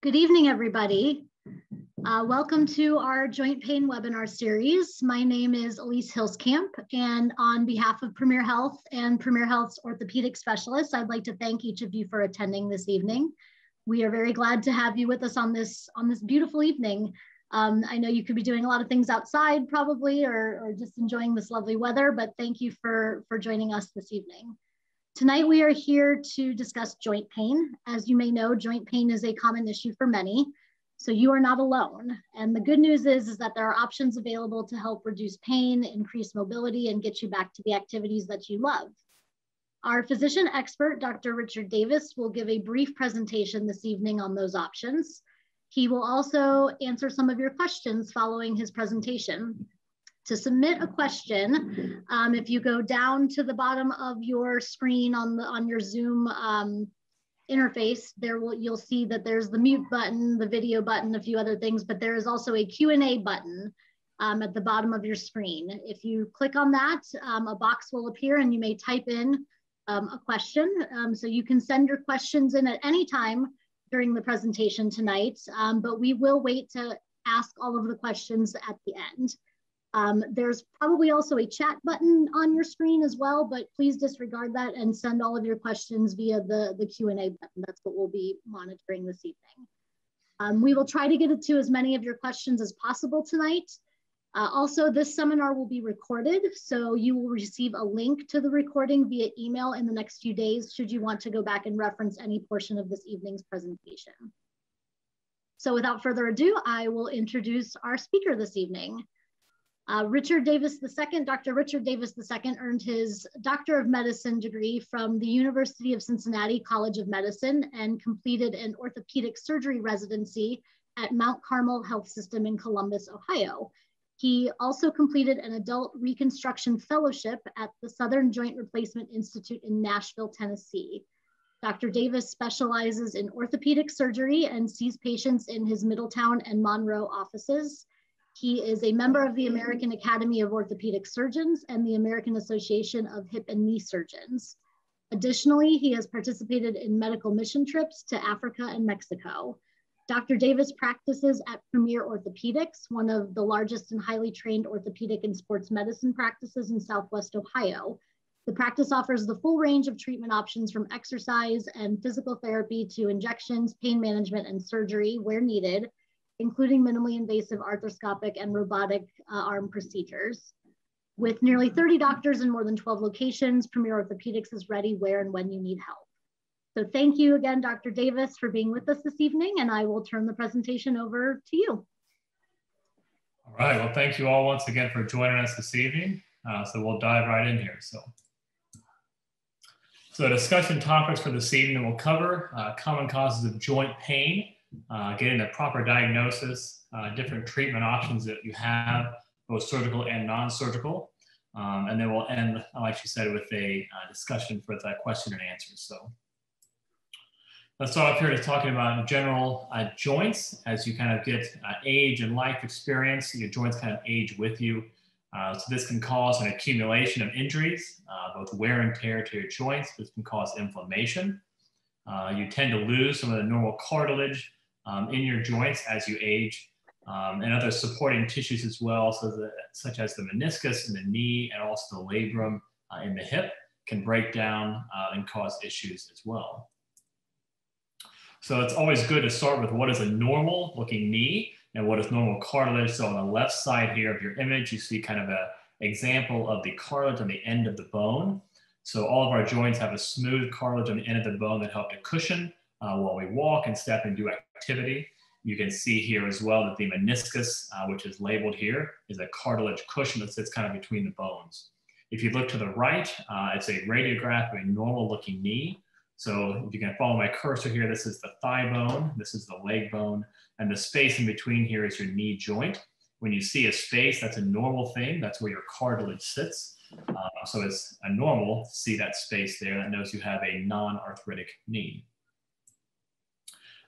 Good evening, everybody. Welcome to our joint pain webinar series. My name is Elise Hilskamp, and on behalf of Premier Health and Premier Health's orthopedic specialists, I'd like to thank each of you for attending this evening. We are very glad to have you with us on this beautiful evening. I know you could be doing a lot of things outside probably, or just enjoying this lovely weather, but thank you for joining us this evening. Tonight, we are here to discuss joint pain. As you may know, joint pain is a common issue for many, so you are not alone. And the good news is that there are options available to help reduce pain, increase mobility, and get you back to the activities that you love. Our physician expert, Dr. Richard Davis, will give a brief presentation this evening on those options. He will also answer some of your questions following his presentation. To submit a question, if you go down to the bottom of your screen on your Zoom interface, you'll see that there's the mute button, the video button, a few other things, but there is also a Q&A button at the bottom of your screen. If you click on that, a box will appear and you may type in a question. So you can send your questions in at any time during the presentation tonight, but we will wait to ask all of the questions at the end. There's probably also a chat button on your screen as well, but please disregard that and send all of your questions via the Q&A button. That's what we'll be monitoring this evening. We will try to get to as many of your questions as possible tonight. Also, this seminar will be recorded, so you will receive a link to the recording via email in the next few days, should you want to go back and reference any portion of this evening's presentation. So without further ado, I will introduce our speaker this evening. Richard Davis II, Dr. Richard Davis II earned his Doctor of Medicine degree from the University of Cincinnati College of Medicine and completed an orthopedic surgery residency at Mount Carmel Health System in Columbus, Ohio. He also completed an adult reconstruction fellowship at the Southern Joint Replacement Institute in Nashville, Tennessee. Dr. Davis specializes in orthopedic surgery and sees patients in his Middletown and Monroe offices. He is a member of the American Academy of Orthopedic Surgeons and the American Association of Hip and Knee Surgeons. Additionally, he has participated in medical mission trips to Africa and Mexico. Dr. Davis practices at Premier Orthopedics, one of the largest and highly trained orthopedic and sports medicine practices in Southwest Ohio. The practice offers the full range of treatment options from exercise and physical therapy to injections, pain management, and surgery where needed, including minimally invasive arthroscopic and robotic arm procedures. With nearly 30 doctors in more than 12 locations, Premier Orthopedics is ready where and when you need help. So thank you again, Dr. Davis, for being with us this evening, and I will turn the presentation over to you. All right, well, thank you all once again for joining us this evening. So we'll dive right in here. So discussion topics for this evening will cover common causes of joint pain, getting the proper diagnosis, different treatment options that you have, both surgical and non-surgical. And then we'll end, like she said, with a discussion for the question and answers. So let's start off here to talking about general joints. As you kind of get age and life experience, your joints kind of age with you. So this can cause an accumulation of injuries, both wear and tear to your joints. This can cause inflammation. You tend to lose some of the normal cartilage in your joints as you age, and other supporting tissues as well, such as the meniscus in the knee and also the labrum in the hip can break down and cause issues as well. So it's always good to start with what is a normal looking knee and what is normal cartilage. So on the left side here of your image, you see kind of an example of the cartilage on the end of the bone. So all of our joints have a smooth cartilage on the end of the bone that help to cushion while we walk and step and do activity. You can see here as well that the meniscus, which is labeled here, is a cartilage cushion that sits kind of between the bones. If you look to the right, it's a radiograph of a normal looking knee. So if you can follow my cursor here, this is the thigh bone, this is the leg bone, and the space in between here is your knee joint. When you see a space, that's a normal thing. That's where your cartilage sits. So it's a normal to see that space there. That knows you have a non-arthritic knee.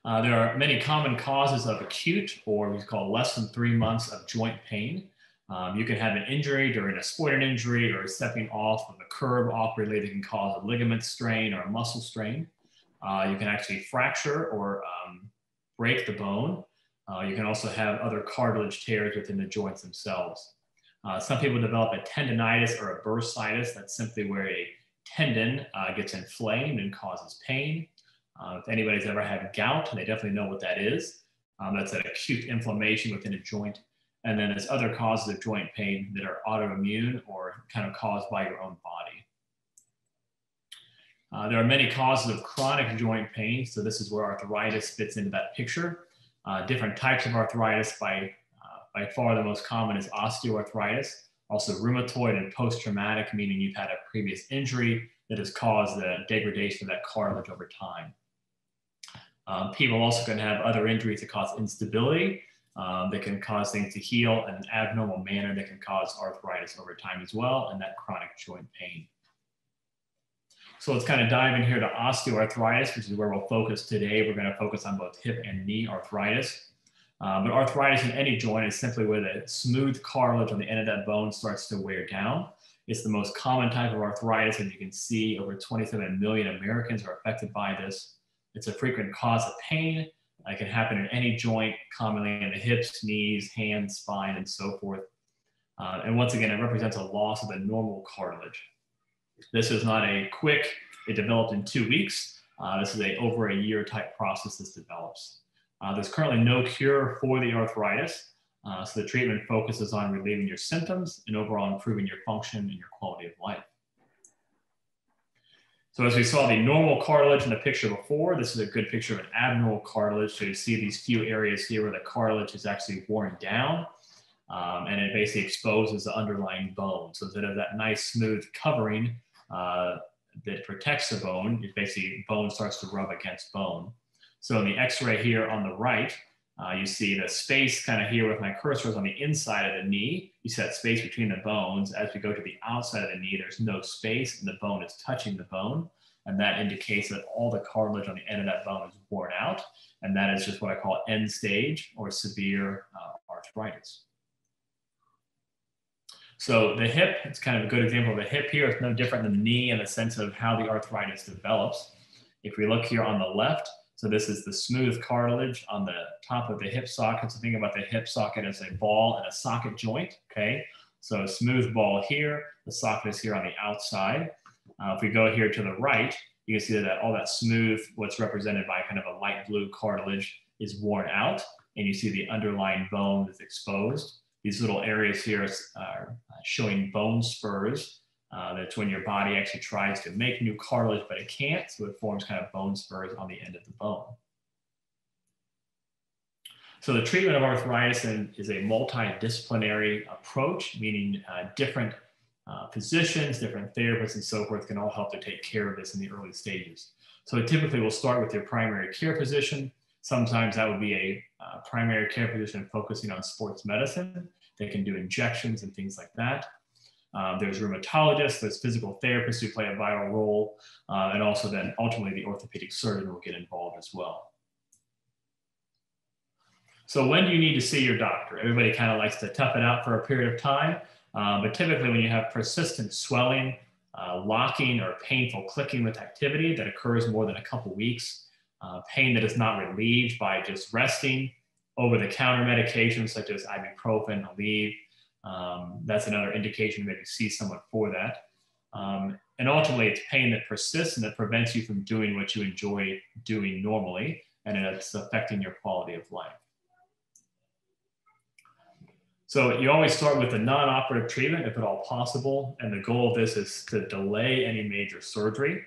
There are many common causes of acute, or we call less than 3 months of joint pain. You can have an injury during a sporting injury or stepping off of a curb operated can cause a ligament strain or a muscle strain. You can actually fracture or break the bone. You can also have other cartilage tears within the joints themselves. Some people develop a tendonitis or a bursitis. That's simply where a tendon gets inflamed and causes pain. If anybody's ever had gout, they definitely know what that is. That's an acute inflammation within a joint. And then there's other causes of joint pain that are autoimmune or kind of caused by your own body. There are many causes of chronic joint pain. So this is where arthritis fits into that picture. Different types of arthritis. By far the most common is osteoarthritis, also rheumatoid and post-traumatic, meaning you've had a previous injury that has caused the degradation of that cartilage over time. People also can have other injuries that cause instability, that can cause things to heal in an abnormal manner that can cause arthritis over time as well, and that chronic joint pain. So let's kind of dive in here to osteoarthritis, which is where we'll focus today. We're going to focus on both hip and knee arthritis. But arthritis in any joint is simply where the smooth cartilage on the end of that bone starts to wear down. It's the most common type of arthritis, and you can see over 27 million Americans are affected by this. It's a frequent cause of pain. It can happen in any joint, commonly in the hips, knees, hands, spine, and so forth. And once again, it represents a loss of the normal cartilage. This is not a quick, it developed in 2 weeks. This is a over a year type process this develops. There's currently no cure for the arthritis. So the treatment focuses on relieving your symptoms and overall improving your function and your quality of life. So as we saw the normal cartilage in the picture before, this is a good picture of an abnormal cartilage. So you see these few areas here where the cartilage is actually worn down, and it basically exposes the underlying bone. So instead of that nice smooth covering that protects the bone, it basically bone starts to rub against bone. So in the x-ray here on the right, you see the space kind of here with my cursor is on the inside of the knee. You see that space between the bones. As we go to the outside of the knee, there's no space and the bone is touching the bone. And that indicates that all the cartilage on the end of that bone is worn out. And that is just what I call end stage or severe arthritis. So the hip, it's kind of a good example of the hip here. It's no different than the knee in the sense of how the arthritis develops. If we look here on the left, so this is the smooth cartilage on the top of the hip socket. So think about the hip socket as a ball and a socket joint, okay? So a smooth ball here, the socket is here on the outside. If we go here to the right, you can see that all that smooth, what's represented by kind of a light blue cartilage is worn out, and you see the underlying bone is exposed. These little areas here are showing bone spurs. That's when your body actually tries to make new cartilage, but it can't, so it forms kind of bone spurs on the end of the bone. So the treatment of arthritis is a multidisciplinary approach, meaning different physicians, different therapists, and so forth can all help to take care of this in the early stages. So typically we'll start with your primary care physician. Sometimes that would be a primary care physician focusing on sports medicine. They can do injections and things like that. There's rheumatologists, there's physical therapists who play a vital role, and also then ultimately the orthopedic surgeon will get involved as well. So when do you need to see your doctor? Everybody kind of likes to tough it out for a period of time, but typically when you have persistent swelling, locking or painful clicking with activity that occurs more than a couple weeks, pain that is not relieved by just resting, over-the-counter medications such as ibuprofen, Aleve, that's another indication to maybe see someone for that. And ultimately, it's pain that persists and that prevents you from doing what you enjoy doing normally, and it's affecting your quality of life. So you always start with a non-operative treatment if at all possible, and the goal of this is to delay any major surgery,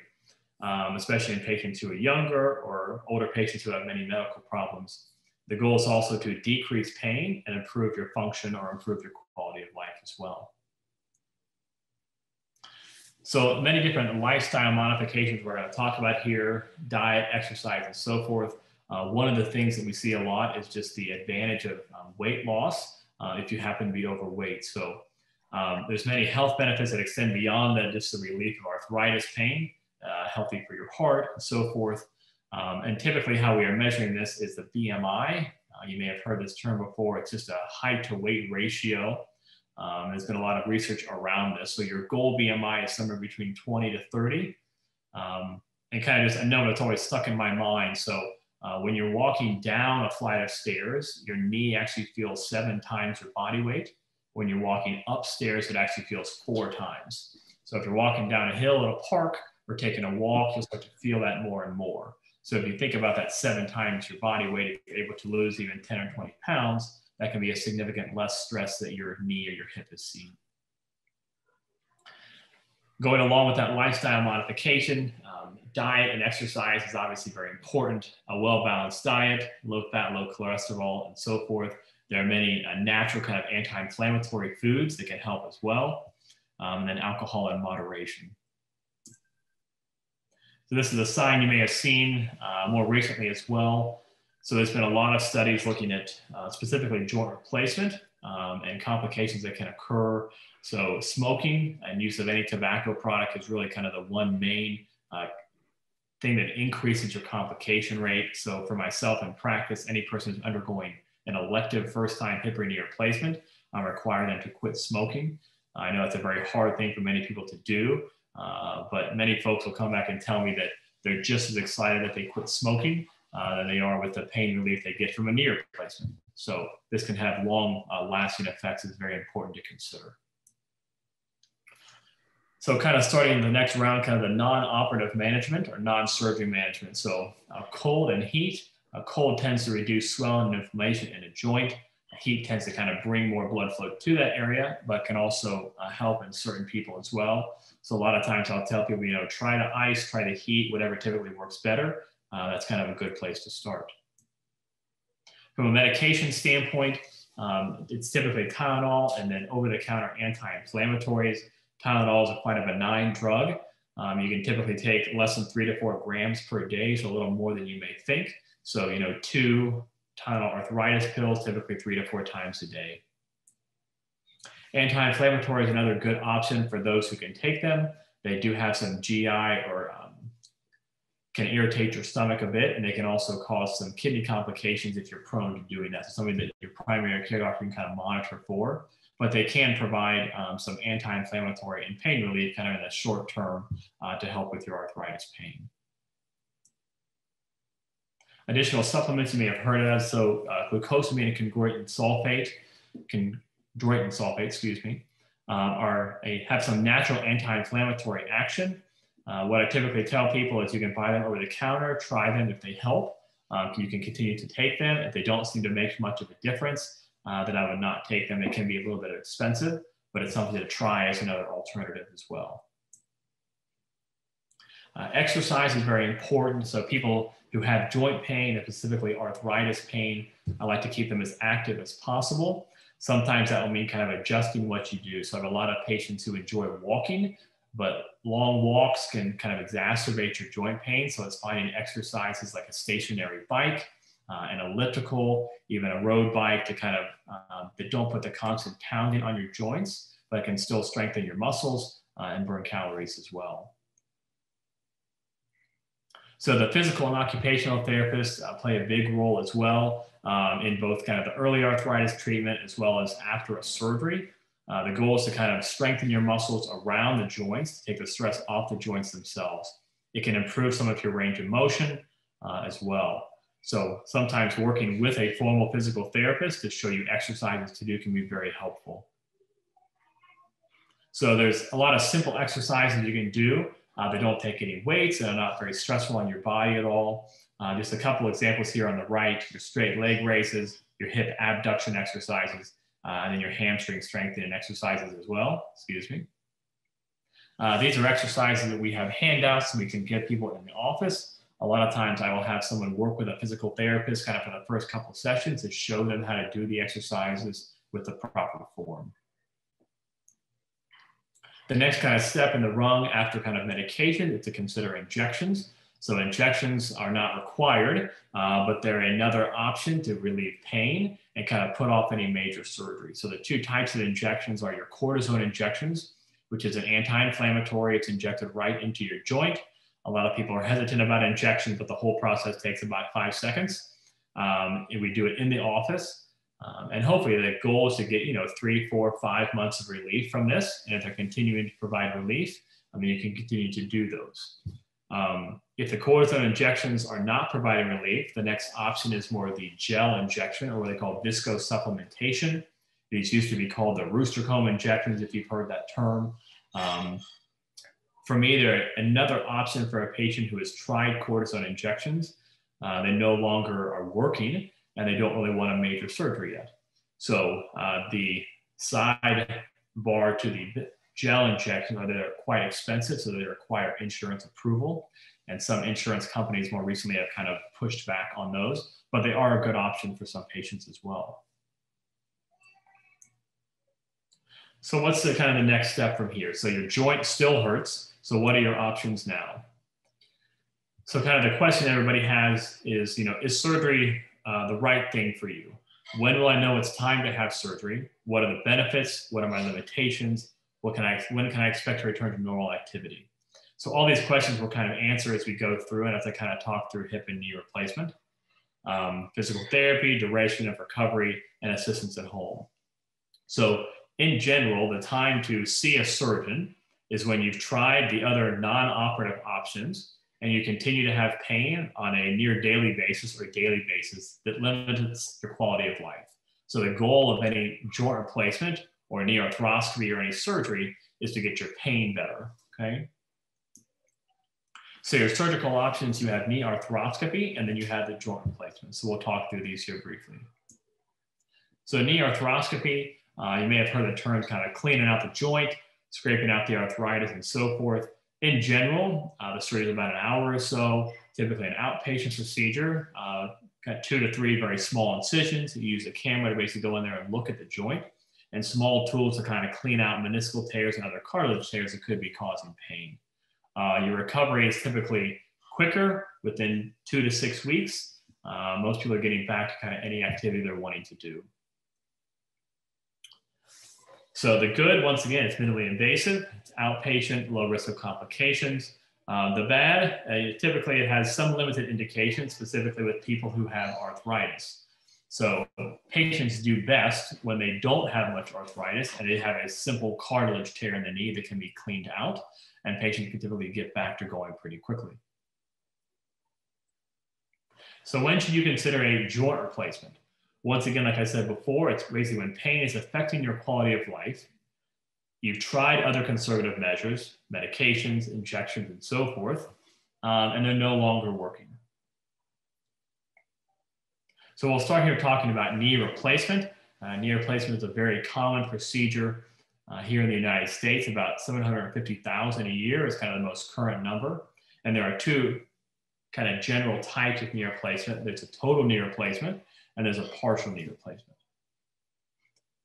especially in patients who are younger or older patients who have many medical problems. The goal is also to decrease pain and improve your function or improve your quality of life as well. So many different lifestyle modifications we're going to talk about here, diet, exercise, and so forth. One of the things that we see a lot is just the advantage of weight loss if you happen to be overweight. So there's many health benefits that extend beyond that, just the relief of arthritis pain, healthy for your heart, and so forth. And typically how we are measuring this is the BMI. You may have heard this term before. It's just a height to weight ratio. There's been a lot of research around this. So your goal BMI is somewhere between 20 to 30. And kind of just a number that's always stuck in my mind. So When you're walking down a flight of stairs, your knee actually feels 7 times your body weight. When you're walking upstairs, it actually feels 4 times. So if you're walking down a hill in a park or taking a walk, you'll start to feel that more and more. So if you think about that 7 times your body weight, if you're able to lose even 10 or 20 pounds, that can be a significant less stress that your knee or your hip is seeing. Going along with that lifestyle modification, diet and exercise is obviously very important. A well-balanced diet, low fat, low cholesterol, and so forth. There are many natural kind of anti-inflammatory foods that can help as well. And then alcohol in moderation. So this is a sign you may have seen more recently as well. So there's been a lot of studies looking at specifically joint replacement and complications that can occur. So smoking and use of any tobacco product is really kind of the one main thing that increases your complication rate. So for myself in practice, any person who's undergoing an elective first-time hip or knee replacement, I require them to quit smoking. I know it's a very hard thing for many people to do, but many folks will come back and tell me that they're just as excited that they quit smoking than they are with the pain relief they get from a knee replacement. So this can have long lasting effects. It's very important to consider. So kind of starting the next round, kind of the non-operative management or non-surgery management. So cold and heat. Cold tends to reduce swelling and inflammation in a joint. Heat tends to kind of bring more blood flow to that area, but can also help in certain people as well. So a lot of times I'll tell people, try the ice, try the heat, whatever typically works better. That's kind of a good place to start. From a medication standpoint, it's typically Tylenol and then over-the-counter anti-inflammatories. Tylenol is quite a benign drug. You can typically take less than 3 to 4 grams per day, so a little more than you may think. So, 2 Tylenol arthritis pills, typically 3 to 4 times a day. Anti-inflammatory is another good option for those who can take them. They do have some GI or can irritate your stomach a bit, and they can also cause some kidney complications if you're prone to doing that. So something that your primary care doctor can kind of monitor for, but they can provide some anti-inflammatory and pain relief kind of in the short term to help with your arthritis pain. Additional supplements you may have heard of, so glucosamine and chondroitin sulfate, have some natural anti-inflammatory action. What I typically tell people is you can buy them over the counter, try them if they help. You can continue to take them. If they don't seem to make much of a difference, then I would not take them. It can be a little bit expensive, but it's something to try as another alternative as well. Exercise is very important. So people who have joint pain, and specifically arthritis pain, I like to keep them as active as possible. Sometimes that will mean kind of adjusting what you do. So I have a lot of patients who enjoy walking, but long walks can kind of exacerbate your joint pain. So it's finding exercises like a stationary bike, an elliptical, even a road bike to kind of, that don't put the constant pounding on your joints, but can still strengthen your muscles and burn calories as well. So the physical and occupational therapists play a big role as well in both kind of the early arthritis treatment as well as after a surgery. The goal is to kind of strengthen your muscles around the joints, to take the stress off the joints themselves. It can improve some of your range of motion as well. So sometimes working with a formal physical therapist to show you exercises to do can be very helpful. So there's a lot of simple exercises you can do. They don't take any weights and are not very stressful on your body at all. Just a couple examples here on the right, your straight leg raises, your hip abduction exercises, and then your hamstring strengthening exercises as well, excuse me. These are exercises that we have handouts so we can give people in the office. A lot of times I will have someone work with a physical therapist kind of for the first couple of sessions to show them how to do the exercises with the proper form. The next kind of step in the rung after kind of medication is to consider injections. So injections are not required, but they're another option to relieve pain and kind of put off any major surgery. So the 2 types of injections are your cortisone injections, which is an anti-inflammatory. It's injected right into your joint. A lot of people are hesitant about injections, but the whole process takes about 5 seconds. And we do it in the office. And hopefully the goal is to get, 3, 4, 5 months of relief from this. And if they're continuing to provide relief, you can continue to do those. If the cortisone injections are not providing relief, the next option is more the gel injection, or what they call viscose supplementation. These used to be called the rooster comb injections, if you've heard that term. For me, they're another option for a patient who has tried cortisone injections. They no longer are working, and they don't really want a major surgery yet. So the side bar to the gel injections are they're quite expensive, so they require insurance approval. And some insurance companies more recently have kind of pushed back on those, but they are a good option for some patients as well. So what's the kind of the next step from here? So your joint still hurts. So what are your options now? So kind of the question everybody has is, is surgery the right thing for you? When will I know it's time to have surgery? What are the benefits? What are my limitations? When can I expect to return to normal activity? So all these questions we'll kind of answer as we go through and as I kind of talk through hip and knee replacement, physical therapy, duration of recovery, and assistance at home. So in general, the time to see a surgeon is when you've tried the other non-operative options and you continue to have pain on a near daily basis or daily basis that limits your quality of life. So the goal of any joint replacement or knee arthroscopy or any surgery is to get your pain better, okay? So your surgical options, you have knee arthroscopy, and then you have the joint replacement. So we'll talk through these here briefly. So knee arthroscopy, you may have heard the terms kind of cleaning out the joint, scraping out the arthritis, and so forth. In general, the surgery is about an hour or so, typically an outpatient procedure, got 2 to 3 very small incisions. You use a camera to basically go in there and look at the joint, and small tools to kind of clean out meniscal tears and other cartilage tears that could be causing pain. Your recovery is typically quicker, within 2 to 6 weeks. Most people are getting back to kind of any activity they're wanting to do. So the good, once again, it's minimally invasive, it's outpatient, low risk of complications. The bad, typically it has some limited indications, specifically with people who have arthritis. So patients do best when they don't have much arthritis and they have a simple cartilage tear in the knee that can be cleaned out, and patients can typically get back to going pretty quickly. So when should you consider a joint replacement? Once again, like I said before, it's basically when pain is affecting your quality of life. You've tried other conservative measures, medications, injections, and so forth, and they're no longer working. So we'll start here talking about knee replacement. Knee replacement is a very common procedure here in the United States. About 750,000 a year is kind of the most current number. And there are 2 kind of general types of knee replacement. There's a total knee replacement and there's a partial knee replacement.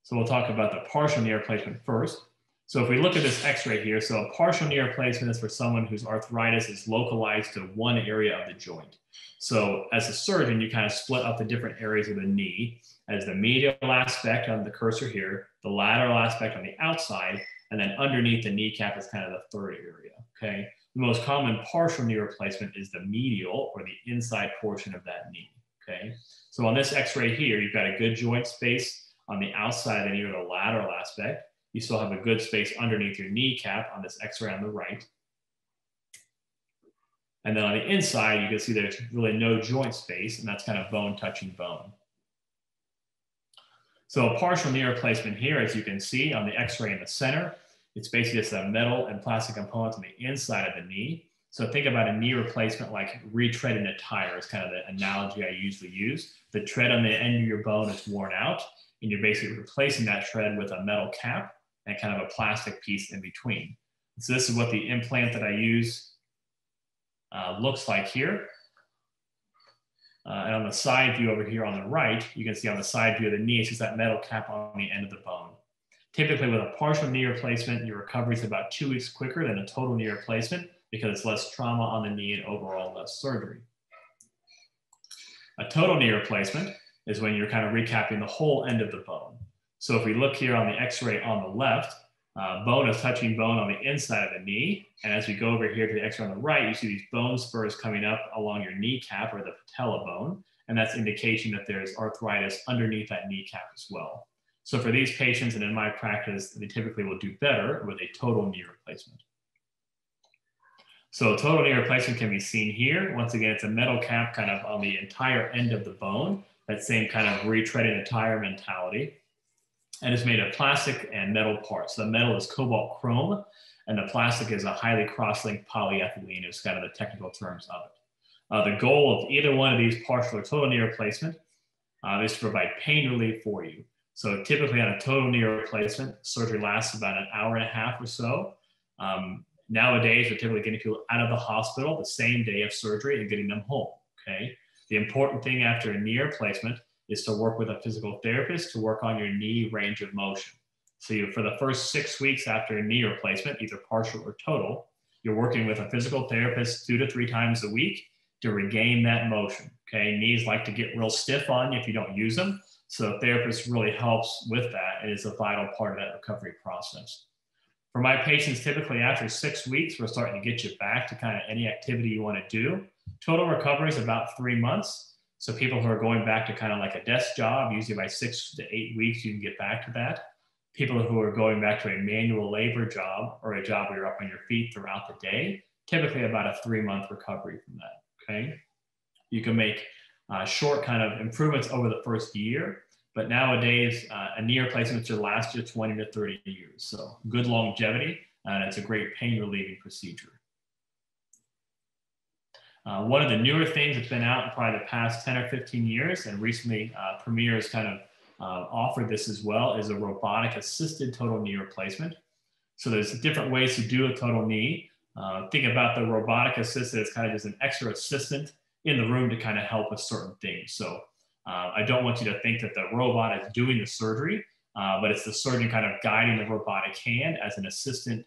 So we'll talk about the partial knee replacement first. So if we look at this x-ray here, so a partial knee replacement is for someone whose arthritis is localized to one area of the joint. So as a surgeon, you kind of split up the different areas of the knee as the medial aspect on the cursor here, the lateral aspect on the outside, and then underneath the kneecap is kind of the third area, okay? The most common partial knee replacement is the medial or the inside portion of that knee, okay? So on this x-ray here, you've got a good joint space on the outside of the knee or the lateral aspect. You still have a good space underneath your kneecap on this x-ray on the right. And then on the inside, you can see there's really no joint space, and that's kind of bone touching bone. So a partial knee replacement here, as you can see on the x-ray in the center, it's basically just a metal and plastic components on the inside of the knee. So think about a knee replacement like retreading a tire is kind of the analogy I usually use. The tread on the end of your bone is worn out, and you're basically replacing that tread with a metal cap and kind of a plastic piece in between. So this is what the implant that I use looks like here. And on the side view over here on the right, you can see on the side view of the knee, it's just that metal cap on the end of the bone. Typically with a partial knee replacement, your recovery is about 2 weeks quicker than a total knee replacement because it's less trauma on the knee and overall less surgery. A total knee replacement is when you're kind of recapping the whole end of the bone. So if we look here on the x-ray on the left, bone is touching bone on the inside of the knee. And as we go over here to the x-ray on the right, you see these bone spurs coming up along your kneecap or the patella bone. And that's indication that there's arthritis underneath that kneecap as well. So for these patients, and in my practice, they typically will do better with a total knee replacement. So total knee replacement can be seen here. Once again, it's a metal cap kind of on the entire end of the bone, that same kind of retreading the tire mentality. And it's made of plastic and metal parts. So the metal is cobalt chrome, and the plastic is a highly cross-linked polyethylene, is kind of the technical terms of it. The goal of either one of these partial or total knee replacement is to provide pain relief for you. So typically on a total knee replacement, surgery lasts about an hour and a half or so. Nowadays, we're typically getting people out of the hospital the same day of surgery and getting them home, okay? The important thing after a knee replacement is to work with a physical therapist to work on your knee range of motion. So for the first 6 weeks after a knee replacement, either partial or total, you're working with a physical therapist 2 to 3 times a week to regain that motion, okay? Knees like to get real stiff on you if you don't use them. So the therapist really helps with that. It is a vital part of that recovery process. For my patients, typically after 6 weeks, we're starting to get you back to kind of any activity you want to do. Total recovery is about 3 months. So people who are going back to kind of like a desk job, usually by 6 to 8 weeks, you can get back to that. People who are going back to a manual labor job or a job where you're up on your feet throughout the day, typically about a 3-month recovery from that, okay? You can make short kind of improvements over the first year, but nowadays a knee replacement should last you 20 to 30 years. So good longevity, and it's a great pain relieving procedure. One of the newer things that's been out in probably the past 10 or 15 years, and recently Premier has kind of offered this as well, is a robotic assisted total knee replacement. So there's different ways to do a total knee. Think about the robotic assisted as kind of just an extra assistant in the room to kind of help with certain things. So I don't want you to think that the robot is doing the surgery, but it's the surgeon kind of guiding the robotic hand as an assistant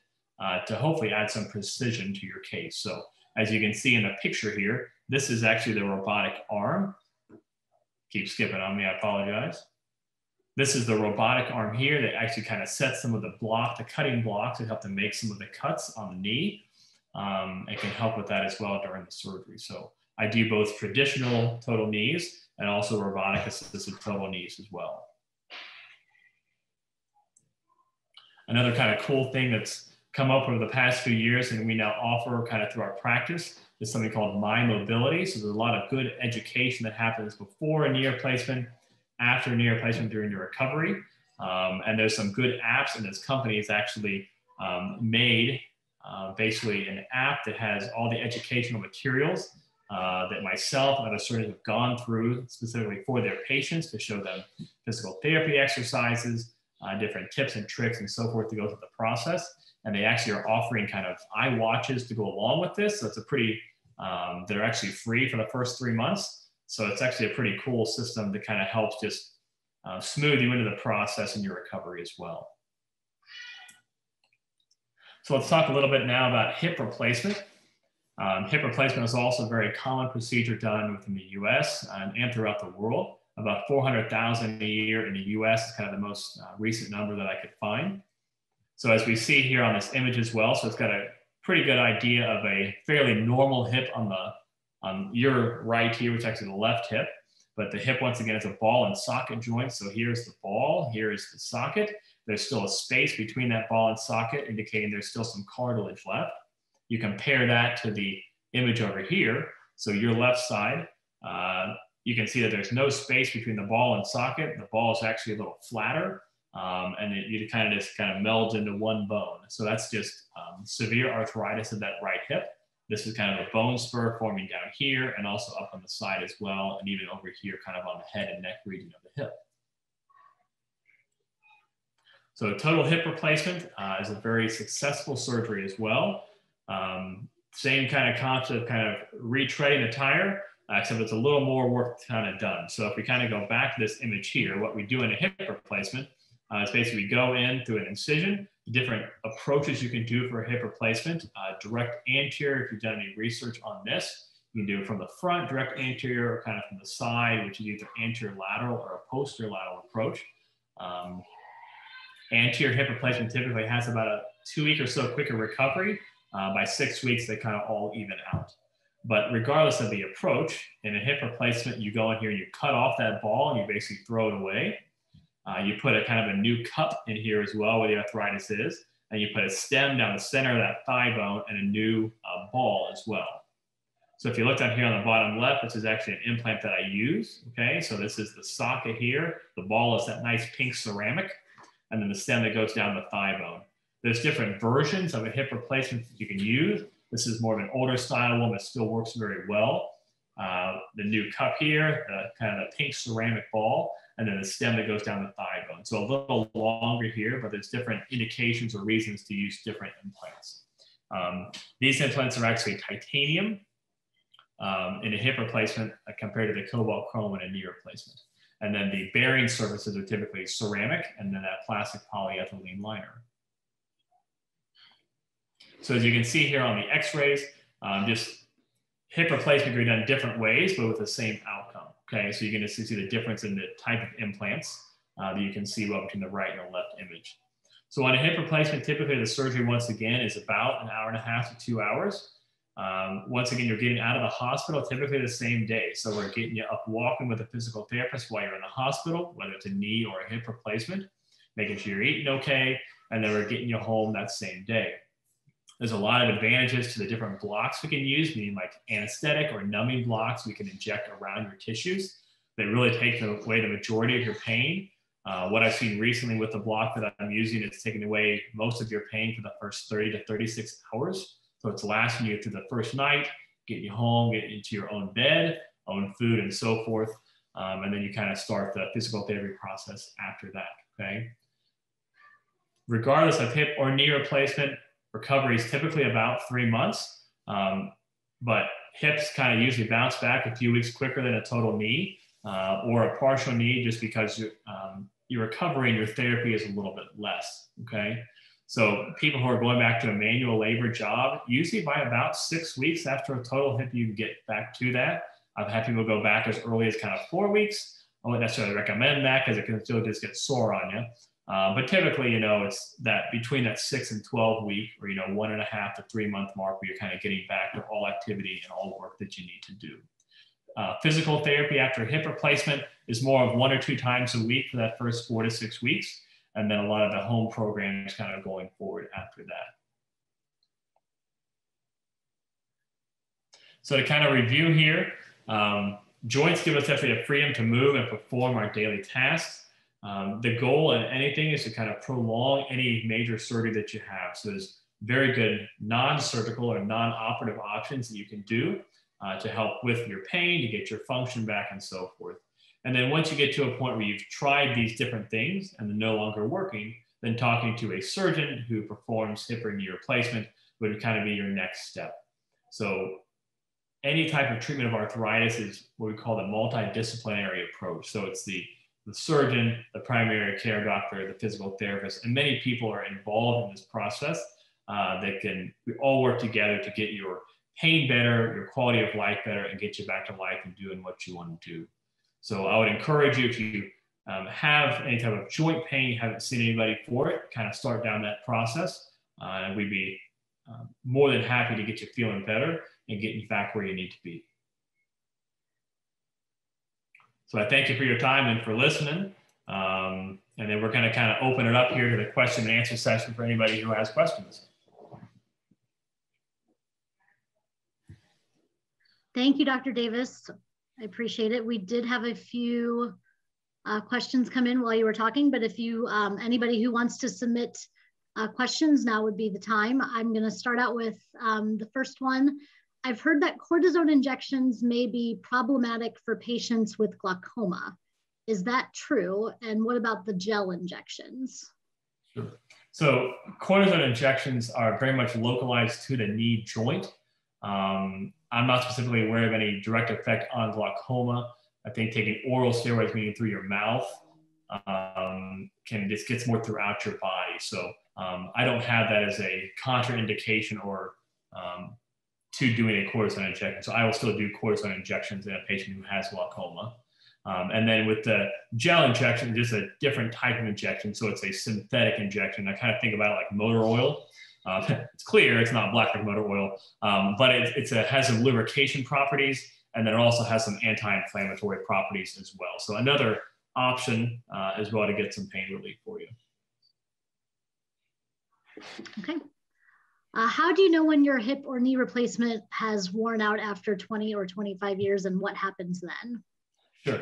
to hopefully add some precision to your case. So as you can see in the picture here, this is actually the robotic arm. Keep skipping on me, I apologize. This is the robotic arm here that actually kind of sets some of the cutting blocks that help to make some of the cuts on the knee. It can help with that as well during the surgery. So I do both traditional total knees and also robotic assisted total knees as well. Another kind of cool thing that's come up over the past few years and we now offer kind of through our practice is something called My Mobility. So there's a lot of good education that happens before a knee replacement, after a knee replacement, during the recovery. And there's some good apps, and this company has actually made basically an app that has all the educational materials that myself and other surgeons have gone through specifically for their patients to show them physical therapy exercises, different tips and tricks and so forth to go through the process. And they actually are offering kind of eye watches to go along with this. So it's a pretty, they're actually free for the first 3 months. So it's actually a pretty cool system that kind of helps just smooth you into the process in your recovery as well. So let's talk a little bit now about hip replacement. Hip replacement is also a very common procedure done within the US and throughout the world. About 400,000 a year in the US is kind of the most recent number that I could find. So as we see here on this image as well, so it's got a pretty good idea of a fairly normal hip on your right here, which is actually the left hip. But the hip, once again, is a ball and socket joint. So here's the ball, here is the socket. There's still a space between that ball and socket, indicating there's still some cartilage left. You compare that to the image over here. So your left side, you can see that there's no space between the ball and socket. The ball is actually a little flatter, and it kind of just melds into one bone. So that's just severe arthritis of that right hip. This is kind of a bone spur forming down here and also up on the side as well, and even over here kind of on the head and neck region of the hip. So total hip replacement is a very successful surgery as well. Same kind of concept, kind of retreading the tire, except it's a little more work kind of done. So if we kind of go back to this image here, what we do in a hip replacement is basically go in through an incision, different approaches you can do for a hip replacement, direct anterior, if you've done any research on this. You can do it from the front, direct anterior, or kind of from the side, which is either anterior lateral or a posterior lateral approach. Anterior hip replacement typically has about a 2-week or so quicker recovery. By 6 weeks, they kind of all even out. But regardless of the approach, in a hip replacement, you go in here and you cut off that ball and you basically throw it away. You put a kind of a new cup in here as well where the arthritis is. and you put a stem down the center of that thigh bone and a new ball as well. So if you look down here on the bottom left, this is actually an implant that I use, okay? So this is the socket here. The ball is that nice pink ceramic, and then the stem that goes down the thigh bone. There's different versions of a hip replacement that you can use. This is more of an older style one that still works very well. The new cup here, kind of the pink ceramic ball, and then the stem that goes down the thigh bone. So a little longer here, but there's different indications or reasons to use different implants. These implants are actually titanium in a hip replacement compared to the cobalt chrome in a knee replacement. And then the bearing surfaces are typically ceramic and then that plastic polyethylene liner. So as you can see here on the x-rays, just hip replacement can be done different ways, but with the same outcome. Okay, so you're going to see the difference in the type of implants that you can see between the right and the left image. So on a hip replacement, typically the surgery, once again, is about an hour and a half to 2 hours. Once again, you're getting out of the hospital typically the same day. So we're getting you up walking with a physical therapist while you're in the hospital, whether it's a knee or a hip replacement, making sure you're eating okay, and then we're getting you home that same day. There's a lot of advantages to the different blocks we can use, meaning like anesthetic or numbing blocks we can inject around your tissues that really take away the majority of your pain. What I've seen recently with the block that I'm using, it's taking away most of your pain for the first 30 to 36 hours. So it's lasting you through the first night, getting you home, getting into your own bed, own food, and so forth. And then you kind of start the physical therapy process after that, okay? Regardless of hip or knee replacement, recovery is typically about 3 months, but hips kind of usually bounce back a few weeks quicker than a total knee or a partial knee, just because your recovery and your therapy is a little bit less, okay? So people who are going back to a manual labor job, usually by about 6 weeks after a total hip, you can get back to that. I've had people go back as early as kind of 4 weeks. I wouldn't necessarily recommend that because it can still just get sore on you. But typically, you know, it's that between that 6 and 12 week or, 1.5 to 3 month mark where you're kind of getting back to all activity and all work that you need to do. Physical therapy after hip replacement is more of 1 or 2 times a week for that first 4 to 6 weeks. And then a lot of the home programs kind of going forward after that. So to kind of review here, joints give us definitely the freedom to move and perform our daily tasks. The goal in anything is to kind of prolong any major surgery that you have. So there's very good non-surgical or non-operative options that you can do to help with your pain, to get your function back and so forth. And then once you get to a point where you've tried these different things and they're no longer working, then talking to a surgeon who performs hip or knee replacement would kind of be your next step. So any type of treatment of arthritis is what we call the multidisciplinary approach. So it's the surgeon, the primary care doctor, the physical therapist, and many people are involved in this process we all work together to get your pain better, your quality of life better, and get you back to life and doing what you want to do. So I would encourage you, if you have any type of joint pain, you haven't seen anybody for it, kind of start down that process. And we'd be more than happy to get you feeling better and get you back where you need to be. So I thank you for your time and for listening. And then we're going to kind of open it up here to the question and answer session for anybody who has questions. Thank you, Dr. Davis. I appreciate it. We did have a few questions come in while you were talking, but if you, anybody who wants to submit questions, now would be the time. I'm going to start out with the first one. I've heard that cortisone injections may be problematic for patients with glaucoma. Is that true? And what about the gel injections? Sure. So cortisone injections are very much localized to the knee joint. I'm not specifically aware of any direct effect on glaucoma. I think taking oral steroids, meaning through your mouth, just gets more throughout your body. So I don't have that as a contraindication or to doing a cortisone injection. So I will still do cortisone injections in a patient who has glaucoma. And then with the gel injection, just a different type of injection. So it's a synthetic injection. I kind of think about it like motor oil. It's clear, it's not black like motor oil, but it has some lubrication properties, and then it also has some anti-inflammatory properties as well. So another option as well to get some pain relief for you. Okay. How do you know when your hip or knee replacement has worn out after 20 or 25 years, and what happens then? Sure.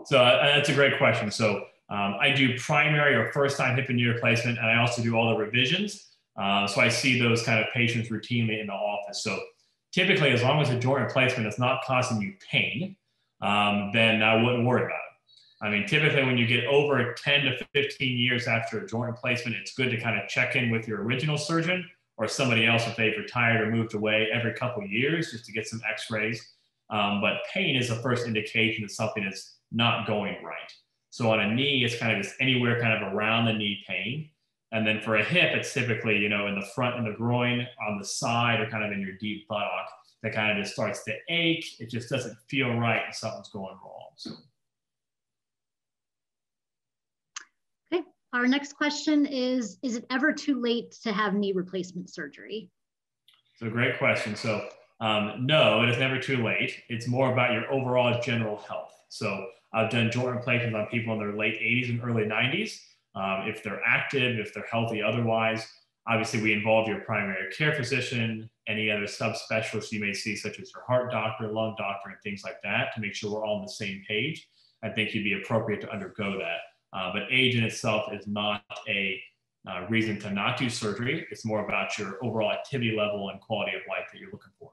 So that's a great question. So I do primary or first-time hip and knee replacement, and I also do all the revisions. So I see those kind of patients routinely in the office. So typically, as long as a joint replacement is not causing you pain, then I wouldn't worry about it. I mean, typically when you get over 10 to 15 years after a joint replacement, it's good to kind of check in with your original surgeon or somebody else if they've retired or moved away every couple of years just to get some x-rays. But pain is the first indication that something is not going right. So on a knee, it's kind of just anywhere kind of around the knee pain. And then for a hip, it's typically, in the front in the groin, on the side, or kind of in your deep buttock that kind of just starts to ache. It just doesn't feel right and something's going wrong. So. Okay, our next question is it ever too late to have knee replacement surgery? So great question. So no, it is never too late. It's more about your overall general health. So I've done joint replacements on people in their late 80s and early 90s. If they're active, if they're healthy otherwise. Obviously, we involve your primary care physician, any other subspecialists you may see, such as your heart doctor, lung doctor, and things like that, to make sure we're all on the same page. I think you'd be appropriate to undergo that. But age in itself is not a reason to not do surgery. It's more about your overall activity level and quality of life that you're looking for.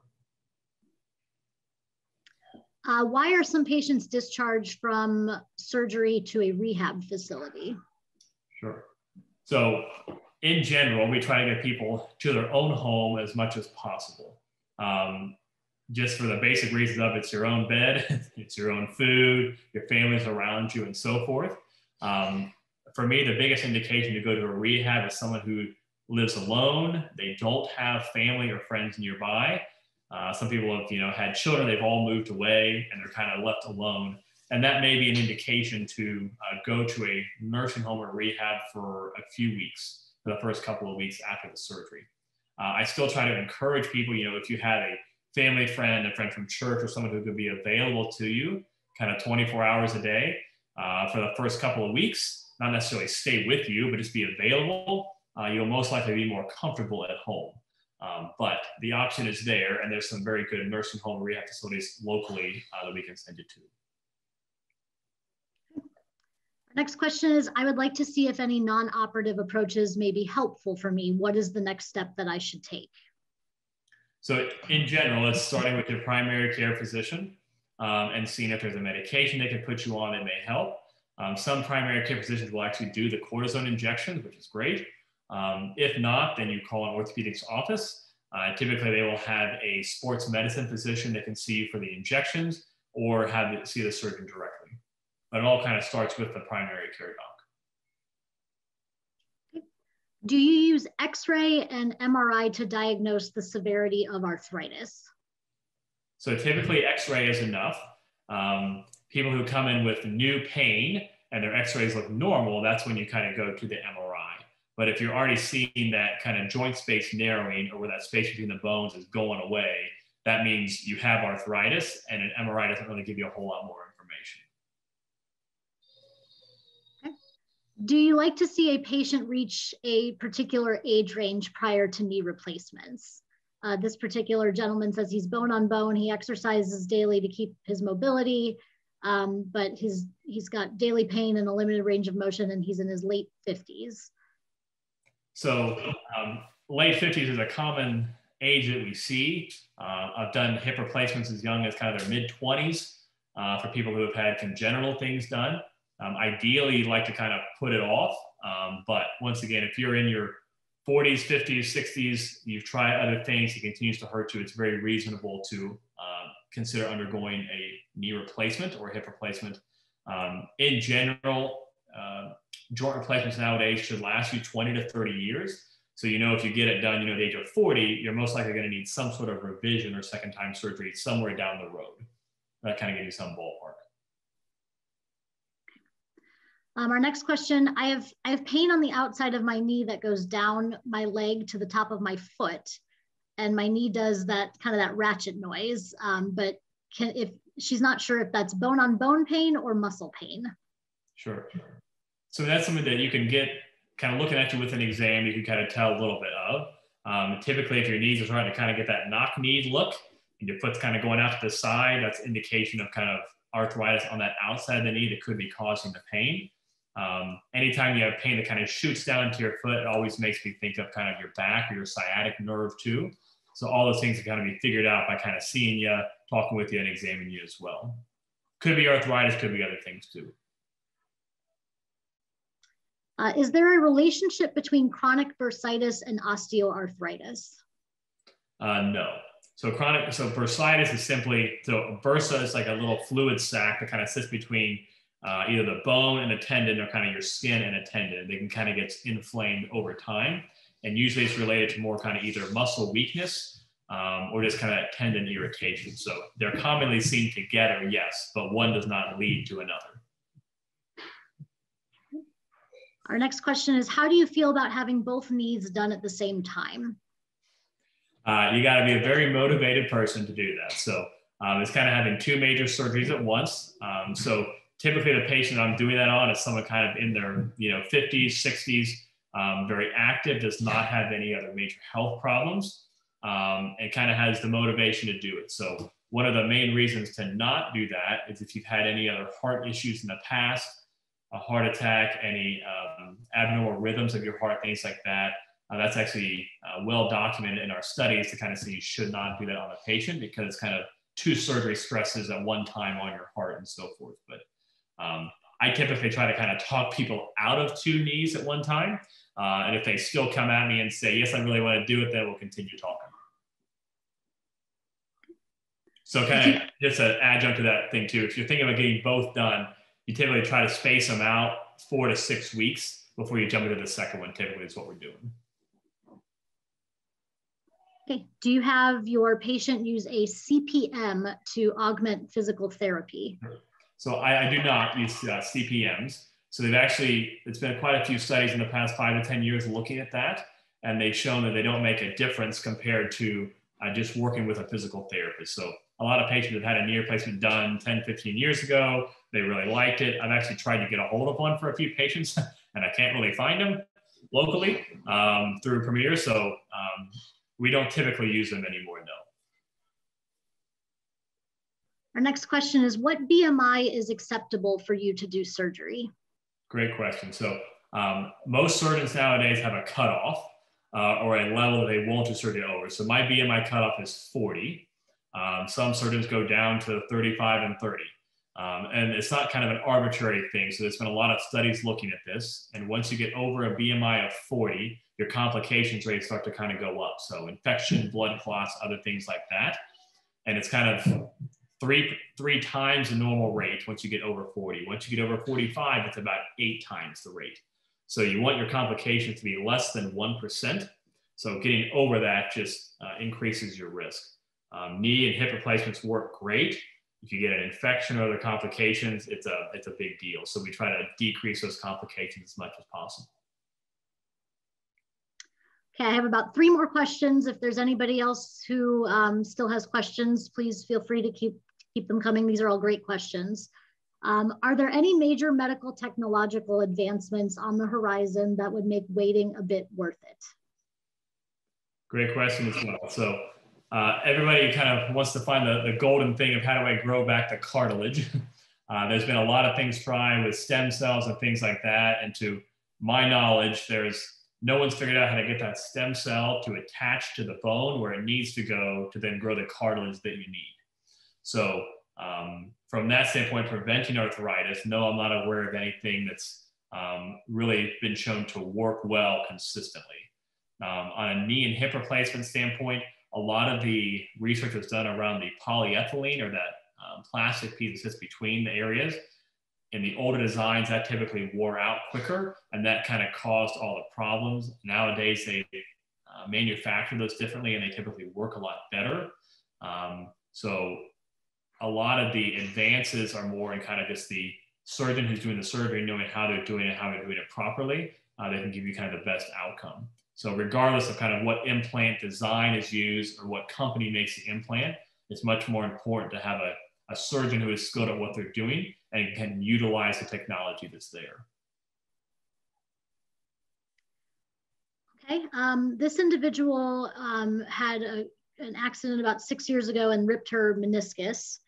Why are some patients discharged from surgery to a rehab facility? Sure. So in general, we try to get people to their own home as much as possible. Just for the basic reasons of it's your own bed, it's your own food, your family's around you, and so forth. For me, the biggest indication to go to a rehab is someone who lives alone. They don't have family or friends nearby. Some people have, had children, they've all moved away and they're kind of left alone. And that may be an indication to go to a nursing home or rehab for a few weeks, for the first couple of weeks after the surgery. I still try to encourage people, if you had a family friend, a friend from church, or someone who could be available to you kind of 24 hours a day for the first couple of weeks, not necessarily stay with you, but just be available, you'll most likely be more comfortable at home. But the option is there, and there's some very good nursing home rehab facilities locally that we can send you to. Next question is, I would like to see if any non-operative approaches may be helpful for me. What is the next step that I should take? So in general, it's starting with your primary care physician and seeing if there's a medication they can put you on that may help. Some primary care physicians will actually do the cortisone injections, which is great. If not, then you call an orthopedics office. Typically, they will have a sports medicine physician that can see you for the injections or see the surgeon directly. But it all kind of starts with the primary care doc. Do you use X-ray and MRI to diagnose the severity of arthritis? So typically X-ray is enough. People who come in with new pain and their X-rays look normal, that's when you kind of go to the MRI. But if you're already seeing that kind of joint space narrowing or where that space between the bones is going away, that means you have arthritis, and an MRI doesn't really give you a whole lot more information. Do you like to see a patient reach a particular age range prior to knee replacements? This particular gentleman says he's bone on bone. He exercises daily to keep his mobility, but he's got daily pain and a limited range of motion, and he's in his late 50s. So late 50s is a common age that we see. I've done hip replacements as young as kind of their mid-20s for people who have had congenital things done. Ideally, you'd like to kind of put it off. But once again, if you're in your 40s, 50s, 60s, you've tried other things, it continues to hurt you, it's very reasonable to consider undergoing a knee replacement or hip replacement. In general, joint replacements nowadays should last you 20 to 30 years. So, if you get it done, at the age of 40, you're most likely going to need some sort of revision or second time surgery somewhere down the road. That kind of gives you some ballpark. Our next question, I have pain on the outside of my knee that goes down my leg to the top of my foot. And my knee does that kind of that ratchet noise. But if she's not sure if that's bone on bone pain or muscle pain. Sure. So that's something that you can get kind of looking at you with an exam, you can kind of tell a little bit of. Typically, if your knees are starting to kind of get that knock-knee look, and your foot's kind of going out to the side, that's indication of kind of arthritis on that outside of the knee that could be causing the pain. Anytime you have pain that kind of shoots down to your foot, it always makes me think of kind of your back or your sciatic nerve too. So all those things can kind of be figured out by kind of seeing you, talking with you, and examining you as well. Could be arthritis, could be other things too. Is there a relationship between chronic bursitis and osteoarthritis? No. So bursitis is simply, so bursa is like a little fluid sac that kind of sits between either the bone and a tendon, or kind of your skin and a tendon. They can kind of get inflamed over time. And usually it's related to more kind of either muscle weakness or just kind of tendon irritation. So they're commonly seen together, yes, but one does not lead to another. Our next question is, how do you feel about having both knees done at the same time? You got to be a very motivated person to do that. So it's kind of having two major surgeries at once. So typically the patient I'm doing that on is someone kind of in their 50s, 60s, very active, does not have any other major health problems, and kind of has the motivation to do it. So one of the main reasons to not do that is if you've had any other heart issues in the past, a heart attack, any abnormal rhythms of your heart, things like that. That's actually well documented in our studies to kind of say you should not do that on a patient, because it's kind of two surgery stresses at one time on your heart and so forth. But I typically try to kind of talk people out of two knees at one time. And if they still come at me and say, yes, I really want to do it, then we'll continue talking. So kind of just an adjunct to that thing too, if you're thinking about getting both done, you typically try to space them out 4 to 6 weeks before you jump into the second one, typically is what we're doing. Okay, do you have your patient use a CPM to augment physical therapy? So I do not use CPMs. So it's been quite a few studies in the past 5 to 10 years looking at that, and they've shown that they don't make a difference compared to just working with a physical therapist. So a lot of patients have had a knee replacement done 10, 15 years ago. They really liked it. I've actually tried to get a hold of one for a few patients, and I can't really find them locally through Premier. So we don't typically use them anymore, no. Our next question is, what BMI is acceptable for you to do surgery? Great question. So most surgeons nowadays have a cutoff or a level that they won't do surgery over. So my BMI cutoff is 40. Some surgeons go down to 35 and 30. And it's not kind of an arbitrary thing. So there's been a lot of studies looking at this. And once you get over a BMI of 40, your complications rates start to kind of go up. So infection, blood clots, other things like that. And it's kind of three times the normal rate once you get over 40. Once you get over 45, it's about 8 times the rate. So you want your complications to be less than 1%. So getting over that just increases your risk. Knee and hip replacements work great. If you get an infection or other complications, it's a big deal. So we try to decrease those complications as much as possible. Okay, I have about 3 more questions. If there's anybody else who still has questions, please feel free to keep them coming. These are all great questions. Are there any major medical technological advancements on the horizon that would make waiting a bit worth it? Great question as well. So everybody kind of wants to find the golden thing of how do I grow back the cartilage. There's been a lot of things tried with stem cells and things like that. And to my knowledge, no one's figured out how to get that stem cell to attach to the bone where it needs to go to then grow the cartilage that you need. So from that standpoint, preventing arthritis, no, I'm not aware of anything that's really been shown to work well consistently. On a knee and hip replacement standpoint, a lot of the research was done around the polyethylene, or that plastic piece that sits between the areas. In the older designs, that typically wore out quicker, and that kind of caused all the problems. Nowadays, they manufacture those differently, and they typically work a lot better. So a lot of the advances are more in kind of just the surgeon who's doing the surgery knowing how they're doing it, how they're doing it properly. They can give you kind of the best outcome. So regardless of kind of what implant design is used or what company makes the implant, it's much more important to have a surgeon who is skilled at what they're doing and can utilize the technology that's there. Okay, this individual had an accident about 6 years ago and ripped her meniscus.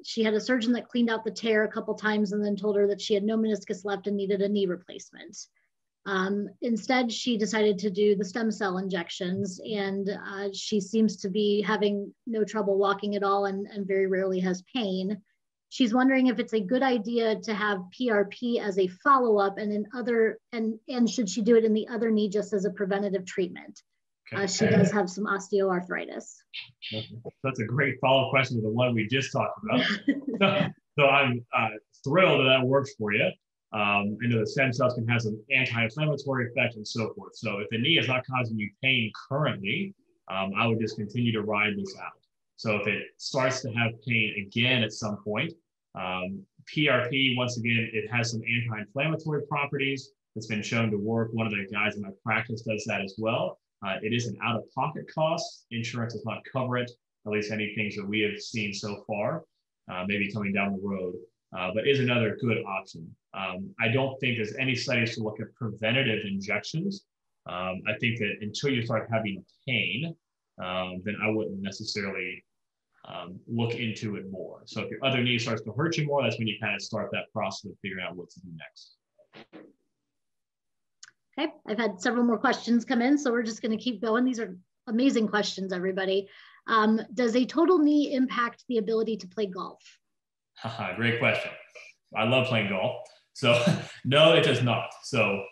She had a surgeon that cleaned out the tear a couple times and then told her that she had no meniscus left and needed a knee replacement. Instead, she decided to do the stem cell injections, and she seems to be having no trouble walking at all and very rarely has pain. She's wondering if it's a good idea to have PRP as a follow-up and should she do it in the other knee just as a preventative treatment? Okay. She does have some osteoarthritis. That's a great follow-up question to the one we just talked about. So I'm thrilled that works for you. I know the stem cells can have some anti-inflammatory effect and so forth. So if the knee is not causing you pain currently, I would just continue to ride this out. So if it starts to have pain again at some point, PRP, once again, it has some anti-inflammatory properties. It's been shown to work. One of the guys in my practice does that as well. It is an out-of-pocket cost. Insurance does not cover it, at least any things that we have seen so far, maybe coming down the road, but is another good option. I don't think there's any studies to look at preventative injections. I think that until you start having pain, then I wouldn't necessarily look into it more. So if your other knee starts to hurt you more, that's when you kind of start that process of figuring out what to do next. Okay, I've had several more questions come in, so we're just going to keep going. These are amazing questions, everybody. Does a total knee impact the ability to play golf? Great question. I love playing golf. So no, it does not. So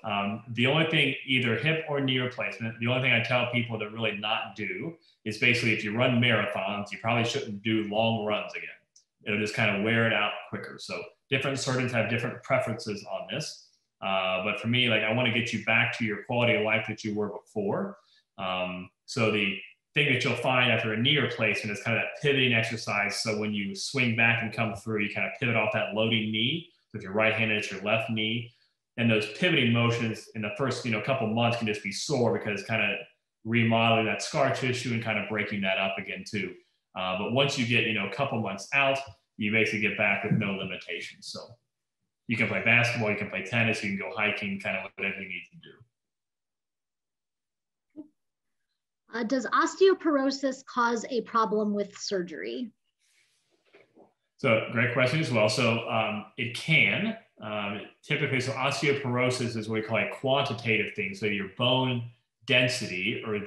the only thing, either hip or knee replacement, the only thing I tell people to really not do is basically if you run marathons, you probably shouldn't do long runs again. It'll just kind of wear it out quicker. So different surgeons have different preferences on this. But for me, like I want to get you back to your quality of life that you were before. So the thing that you'll find after a knee replacement is kind of that pivoting exercise. So when you swing back and come through, you kind of pivot off that loading knee. So if you're right-handed, it's your left knee. And those pivoting motions in the first, couple months can just be sore because it's kind of remodeling that scar tissue and kind of breaking that up again too. But once you get, a couple months out, you basically get back with no limitations. So you can play basketball, you can play tennis, you can go hiking, kind of whatever you need to do. Does osteoporosis cause a problem with surgery? So great question as well. So it can. Typically, so osteoporosis is what we call a quantitative thing. So your bone density or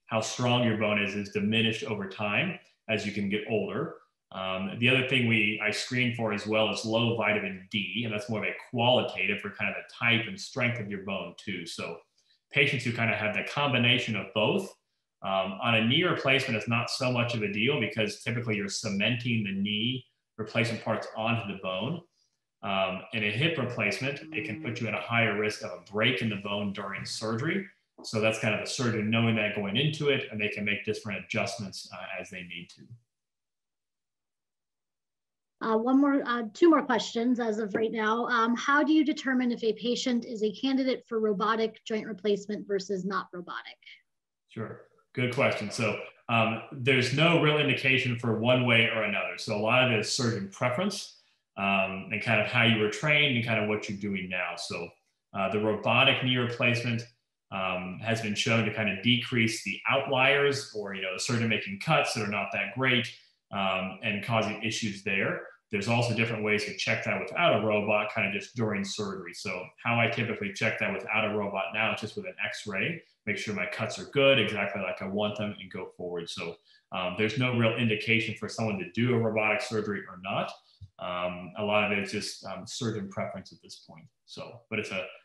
how strong your bone is diminished over time as you can get older. The other thing I screen for as well is low vitamin D, and that's more of a qualitative for kind of the type and strength of your bone too. So patients who kind of have the combination of both, on a knee replacement, it's not so much of a deal because typically you're cementing the knee replacement parts onto the bone. In a hip replacement, it can put you at a higher risk of a break in the bone during surgery. So that's kind of the surgeon knowing that going into it, and they can make different adjustments as they need to. Two more questions as of right now. How do you determine if a patient is a candidate for robotic joint replacement versus not robotic? Sure, good question. So there's no real indication for one way or another. So a lot of it is surgeon preference and kind of how you were trained and kind of what you're doing now. So the robotic knee replacement has been shown to kind of decrease the outliers or, the surgeon making cuts that are not that great and causing issues there. There's also different ways to check that without a robot, kind of just during surgery. So how I typically check that without a robot now is just with an X-ray, make sure my cuts are good, exactly like I want them, and go forward. So there's no real indication for someone to do a robotic surgery or not. A lot of it is just surgeon preference at this point. So, but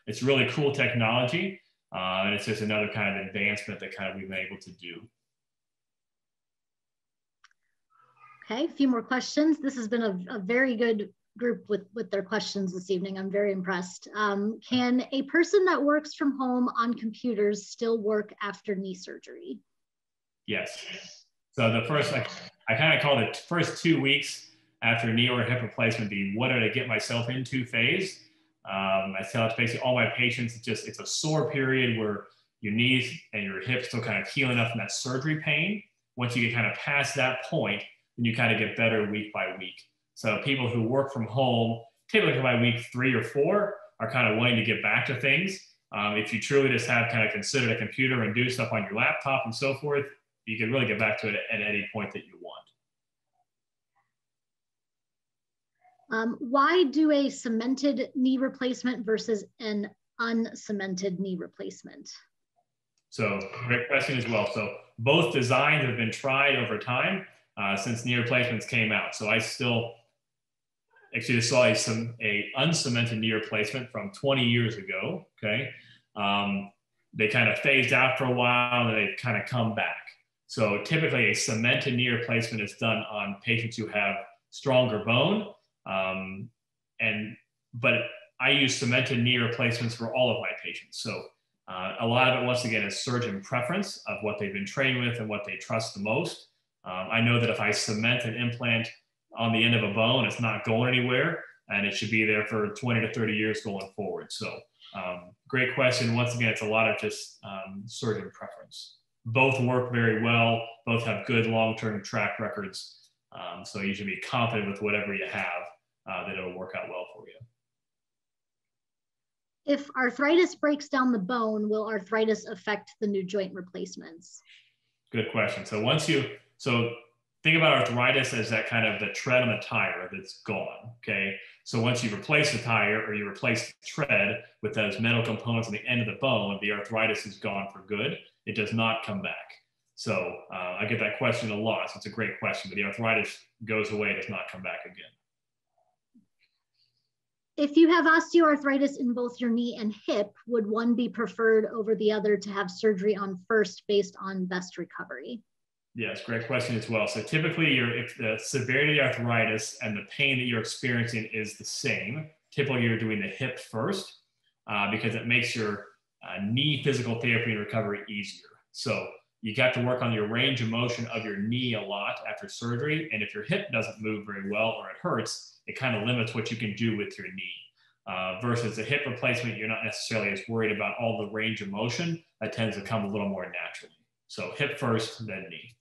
it's really cool technology, and it's just another kind of advancement that kind of we've been able to do. Okay, a few more questions. This has been a very good group with their questions this evening. I'm very impressed. Can a person that works from home on computers still work after knee surgery? Yes. So the first, I kind of call it the first 2 weeks after knee or hip replacement, the what did I get myself into phase. I tell it to basically all my patients, it's a sore period where your knees and your hips still kind of healing up from that surgery pain. Once you get kind of past that point, then you kind of get better week by week. So people who work from home, typically by week 3 or 4, are kind of wanting to get back to things. If you truly just have kind of considered a computer and do stuff on your laptop and so forth, you can really get back to it at any point that you want. Why do a cemented knee replacement versus an uncemented knee replacement? So great question as well. So both designs have been tried over time since knee replacements came out. So I still actually saw a uncemented knee replacement from 20 years ago, okay? They kind of phased out for a while and they kind of come back. So typically a cemented knee replacement is done on patients who have stronger bone. But I use cemented knee replacements for all of my patients. So a lot of it, once again, is surgeon preference of what they've been trained with and what they trust the most. I know that if I cement an implant on the end of a bone, it's not going anywhere, and it should be there for 20 to 30 years going forward. So great question. Once again, it's a lot of just surgeon preference. Both work very well. Both have good long-term track records. So you should be confident with whatever you have that it'll work out well for you. If arthritis breaks down the bone, will arthritis affect the new joint replacements? Good question. So think about arthritis as that kind of the tread on the tire that's gone, okay? So once you replace the tire or you replace the tread with those metal components on the end of the bone, the arthritis is gone for good. It does not come back. So I get that question a lot. So it's a great question, but the arthritis goes away, does not come back again. If you have osteoarthritis in both your knee and hip, would one be preferred over the other to have surgery on first based on best recovery? Yes, great question as well. So typically, if the severity of arthritis and the pain that you're experiencing is the same, typically you're doing the hip first because it makes your knee physical therapy and recovery easier. So you got to work on your range of motion of your knee a lot after surgery. And if your hip doesn't move very well or it hurts, it kind of limits what you can do with your knee. Versus a hip replacement, you're not necessarily as worried about all the range of motion. That tends to come a little more naturally. So hip first, then knee.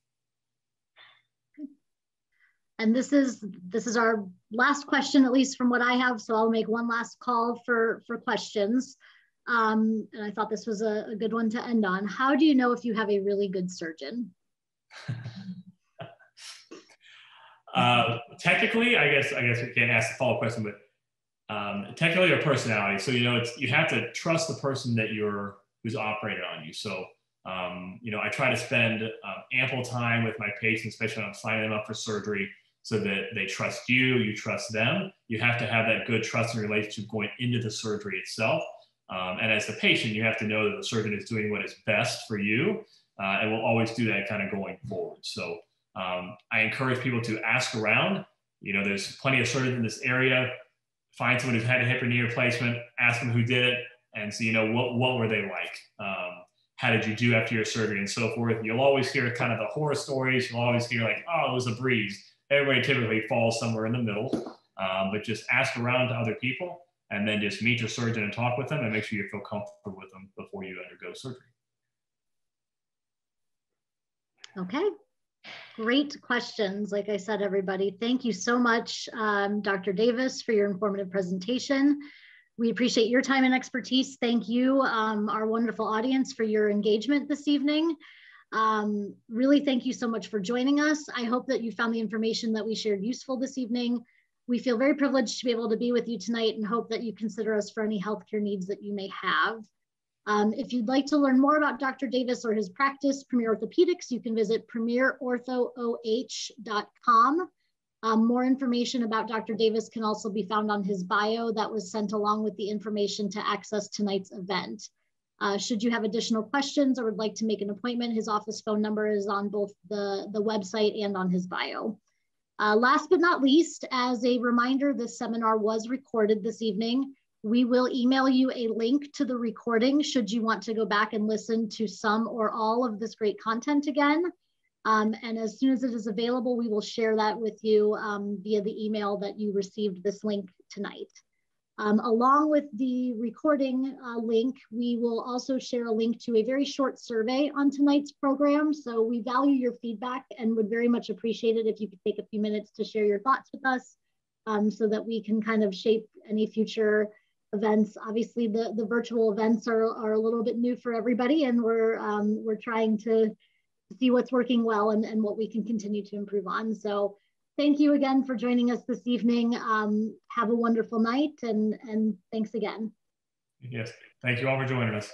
And this is our last question, at least from what I have. So I'll make one last call for questions. And I thought this was a good one to end on. How do you know if you have a really good surgeon? Technically, I guess we can't ask the follow-up question, but technically your personality. So, you have to trust the person that who's operated on you. So, I try to spend ample time with my patients, especially when I'm signing them up for surgery, so that they trust you, you trust them. You have to have that good trusting relationship going into the surgery itself. And as the patient, you have to know that the surgeon is doing what is best for you, and will always do that kind of going forward. So I encourage people to ask around. There's plenty of surgeons in this area. Find someone who's had a hip or knee replacement, ask them who did it, and see, what were they like? How did you do after your surgery and so forth? You'll always hear kind of the horror stories. You'll always hear like, oh, it was a breeze. Everybody typically falls somewhere in the middle, but just ask around to other people and then just meet your surgeon and talk with them and make sure you feel comfortable with them before you undergo surgery. Okay, great questions. Like I said, everybody, thank you so much, Dr. Davis, for your informative presentation. We appreciate your time and expertise. Thank you, our wonderful audience, for your engagement this evening. Really, thank you so much for joining us. I hope that you found the information that we shared useful this evening. We feel very privileged to be able to be with you tonight and hope that you consider us for any healthcare needs that you may have. If you'd like to learn more about Dr. Davis or his practice, Premier Orthopedics, you can visit premierorthooh.com. More information about Dr. Davis can also be found on his bio that was sent along with the information to access tonight's event. Should you have additional questions or would like to make an appointment, his office phone number is on both the website and on his bio. Last but not least, as a reminder, this seminar was recorded this evening. We will email you a link to the recording should you want to go back and listen to some or all of this great content again. And as soon as it is available, we will share that with you via the email that you received this link tonight. Along with the recording link, we will also share a link to a very short survey on tonight's program. So we value your feedback and would very much appreciate it if you could take a few minutes to share your thoughts with us so that we can kind of shape any future events. Obviously, the virtual events are a little bit new for everybody, and we're trying to see what's working well and what we can continue to improve on. So thank you again for joining us this evening. Have a wonderful night, and thanks again. Yes, thank you all for joining us.